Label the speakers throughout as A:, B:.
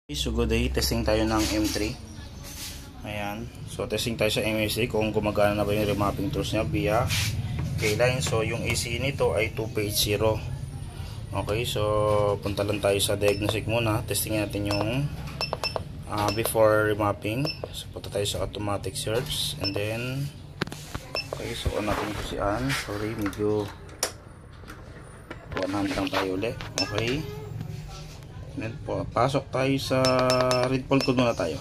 A: So good day, testing tayo ng M3. Ayan, so testing tayo sa MSA kung gumagana na ba yung remapping tools nya via K-line. So yung AC nito ay 2P80. Okay, so punta lang tayo sa diagnostic muna. Testing natin yung before remapping. So punta tayo sa automatic search. And then okay, so on natin ito si Ann. Sorry, medyo 100 lang tayo ulit. Okay, then pasok tayo sa read fault code muna tayo.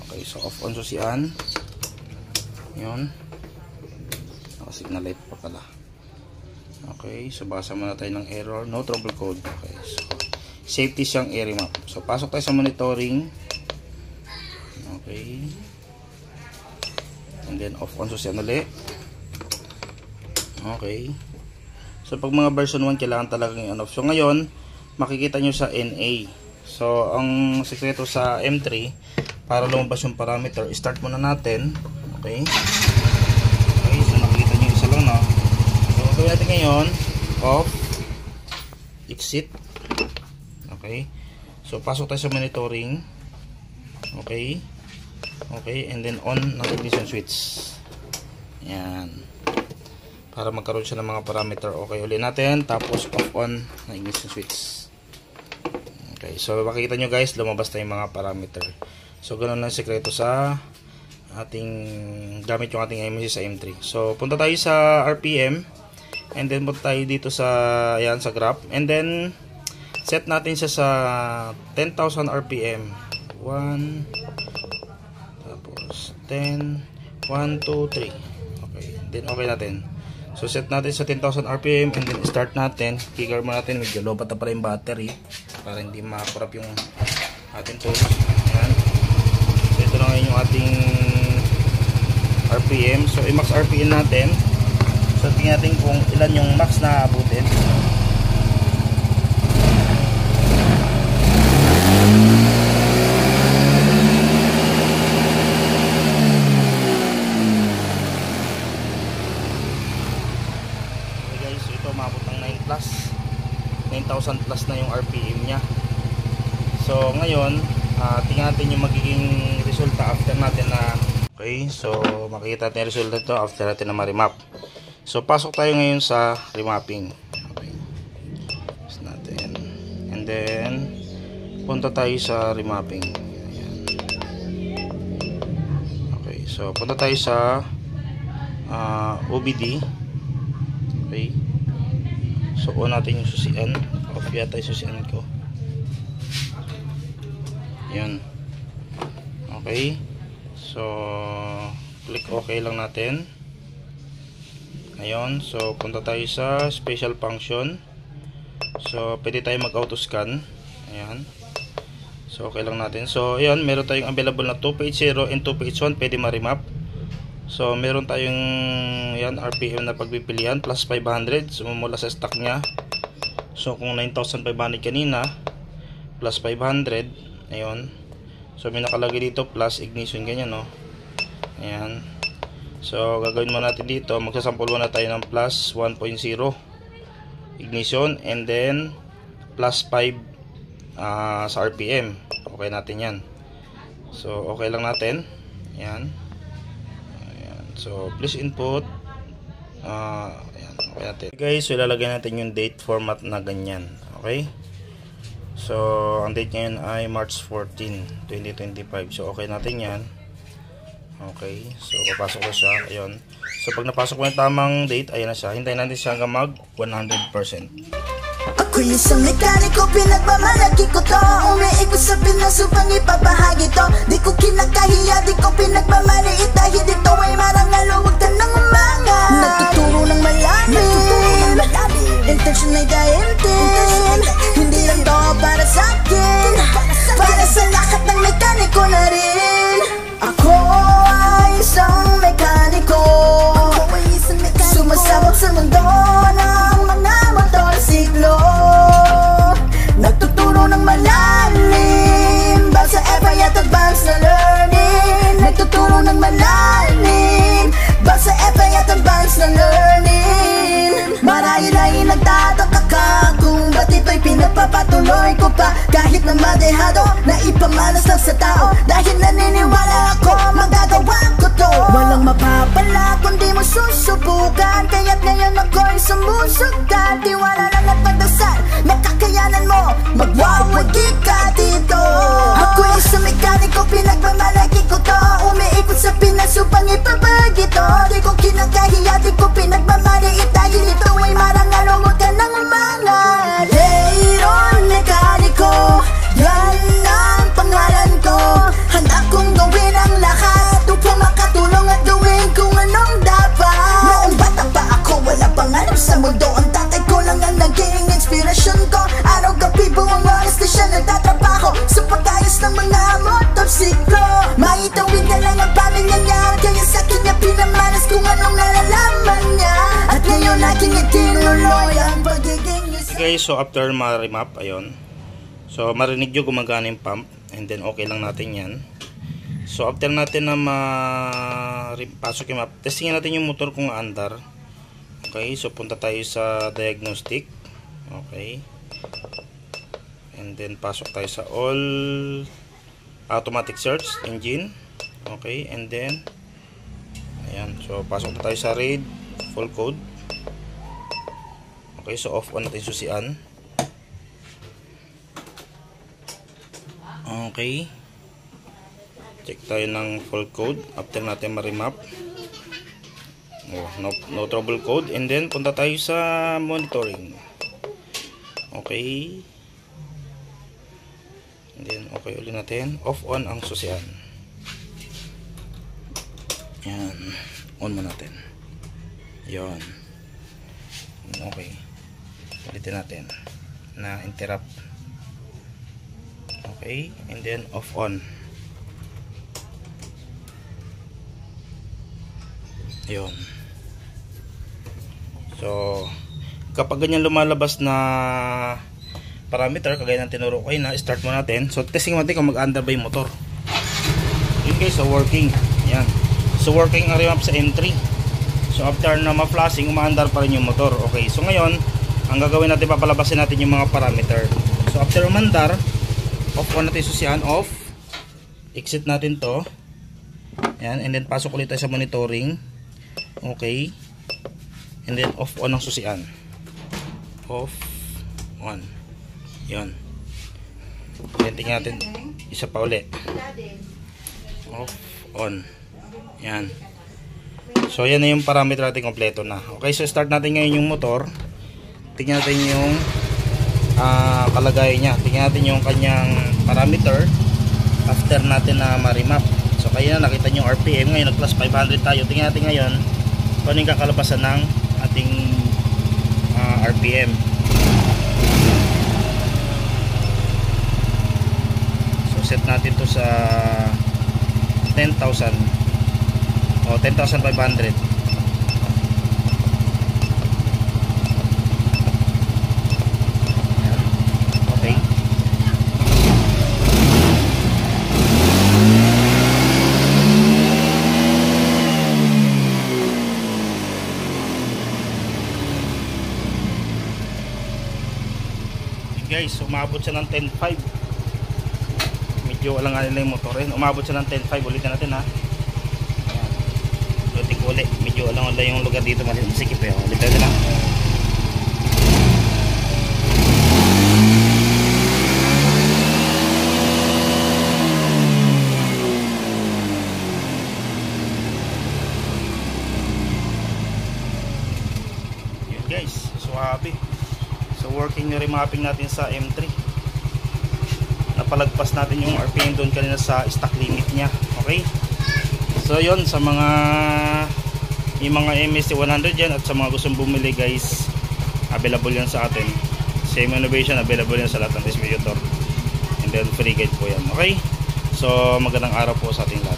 A: Okay, so off on so si Ann. Yun, naka-signal light pa pala. Okay, so basa muna tayo ng error, no trouble code. Okay, so safety siyang area map. So pasok tayo sa monitoring. Okay, and then off on so si Ann ulit. Okay, so pag mga version 1 kailangan talagang i-on off. So ngayon makikita nyo sa NA. So ang sekreto sa M3 para lumabas yung parameter, start muna natin. Okay, okay, so nakikita nyo isa lang, no? So gawin natin ngayon off, exit. Okay, so pasok tayo sa monitoring. Okay, okay, and then on ng ignition switch. Yan, para magkaroon siya ng mga parameter. Okay, uli natin, tapos off on na ignition switch. Okay, so makikita nyo guys, lumabas na yung mga parameter. So ganun lang sekreto sa ating gamit yung ating MSC sa M3. So punta tayo sa RPM, and then punta tayo dito sa ayan, sa graph, and then set natin siya sa 10,000 RPM. 1, tapos 10, 1, 2, 3. Okay, then okay natin. So set natin sa 10,000 RPM, and then start natin. Kicker mo natin, medyo low pa pala yung battery para hindi makurap yung ating tools. Ayan. So ito na ngayon yung ating RPM. So i-max RPM natin. So tingnan natin kung ilan yung max na abutin. Umabot ng 9 plus 9,000 plus na yung RPM nya. So ngayon tingnan natin yung magiging resulta after natin na okay, so makikita natin yung resulta ito after natin na ma-remap. So pasok tayo ngayon sa remapping. Okay, so natin, and then punta tayo sa remapping. Ayan. Okay, so punta tayo sa OBD. Okay, so on natin yung susian. Off yata yung susian ko. Yan. Okay, so click OK lang natin. Ngayon, so punta tayo sa special function. So pwede tayo mag auto scan. Ayan, so okay lang natin. So ayan, meron tayong available na 2P80 and 2P81, pwede ma-remap. So meron tayong yan RPM na pagpipilian plus 500, sumumula sa stock nya. So kung 9,500 kanina plus 500, ayun. So may nakalagay dito plus ignition, ganyan, no. Ayan. So gagawin mo natin dito, magsasample muna tayo ng plus 1.0 ignition, and then plus 5 sa RPM. Okay natin yan. So okay lang natin. Ayan. So please input. Ayan, okay natin. Okay guys, so ilalagay natin yung date format na ganyan. Okay, so ang date ngayon ay March 14, 2025. So okay natin yan. Okay, so papasok ko siya. Ayun, so pag napasok mo yung tamang date, ayan na siya. Hintayin natin siya hanggang mag 100%.
B: Ako'y isang mekaniko, pinagmamalaki ko to. Umiikot sa Pinas upang ipapahagi to. Di ko kinakahiya, di ko pinagmamaliit. Dahil dito ay marangal, huwag ka nang umanga. Nagtuturo ng malalim, intention ay daimtim. Hindi lang to para sa akin, para sa lahat ng mekaniko na rin. Ako ay isang mekaniko, sumasabak sa mundo ng mga motorsiklo. Nagtuturo ng malalim, empleyado na ipamalas lang sa tao. Dahil naniniwala ako, magagawa ko to. Walang mapapala kundi mo susubukan, kaya't ngayon ako'y sumusukan. Tiwala lang at pagdasal, makakayanan mo, magwawagi ka dito. Ako'y isang mekaniko, pinagmamalaki ko to. Umiikot sa Pinas upang ipabag ito. Di ko kinakahiya, di ko pinagmamaliit, dahil ito ay marangal, huwag ka nang umangal. Aaron Mekaniko, yan ang pangalan ko. Handa kong gawin ang lahat upang makatulong at gawin kung anong dapat. Noong bata pa ako, wala pang alam sa mundo. Ang tatay ko lang ang naging inspirasyon ko. Araw-gabi buong oras na siya nagtatrabaho sa pag-ayos ng mga motorsiklo. Maitawid na lang ang pamilya niya, kaya sa akin niya pinamalas kung anong nalalaman niya. At ngayon aking itinuloy ang pagiging
A: Okay, so after ma-remap, ayun. So marinig nyo gumagana yung pump, and then okay lang natin yan. So after natin na pasok yung map, testingin natin yung motor kung andar. Okay, so punta tayo sa diagnostic. Okay. And then pasok tayo sa all automatic search engine. Okay, and then ayan, so pasok na tayo sa raid full code. Okay, so off on natin susian. Okay, check tayo ng full code after natin ma-remap. No trouble code, and then punta tayo sa monitoring. Okay, and then okay ulit natin, off on ang susian. Yan, on mo natin. Yan, okay, ulitin natin na interrupt. Okay, and then off on. Yun. So kapag ganyan lumalabas na parameter kagaya ng tinuro ko na start mo natin. So testing natin kung mag-under ba yung motor. Yun guys, so working. Yan. So working ang remap sa M3. So after na ma-flashing, umaandar pa rin yung motor. Okay, so ngayon ang gagawin natin, papalabasin natin yung mga parameter. So after umandar, off on natin susian, off. Exit natin to. Yan, and then pasok ulit tayo sa monitoring. Okay. And then off on ang susian. Off on. Yan. Then tingnan natin isa pa ulit. Off on. Yan. So yan na yung parameter natin kompleto na. Okay, so start natin ngayon yung motor. Tingnan natin yung kalagayan niya. Tingnan natin yung kanyang parameter after natin na ma-remap. So kaya na nakita nyo yung RPM. Ngayon nag plus 500 tayo. Tingnan natin ngayon kung ano yung kakalabasan ng ating RPM. So set natin to sa 10,000 o 10,500. Okay. Guys, umabot siya ng 10.5. Medyo alanganin lang yung motor rin. Umabot siya ng 10.5. Ulitin natin ha. Ayan. Ulitin ko ulit. Medyo alanganin yung lugar dito. Masikip eh. Ulitin natin ha. Yun guys. Suwabe. So working na remapping natin sa M3. Napalagpas natin yung RPM doon kanina sa stock limit niya. Okay. So yun, sa mga yung mga MST100 yan at sa mga gustong bumili guys, available yan sa atin. Same innovation, available yan sa lahat ng distributor. And then free guide po yan. Okay. So magandang araw po sa ating lahat.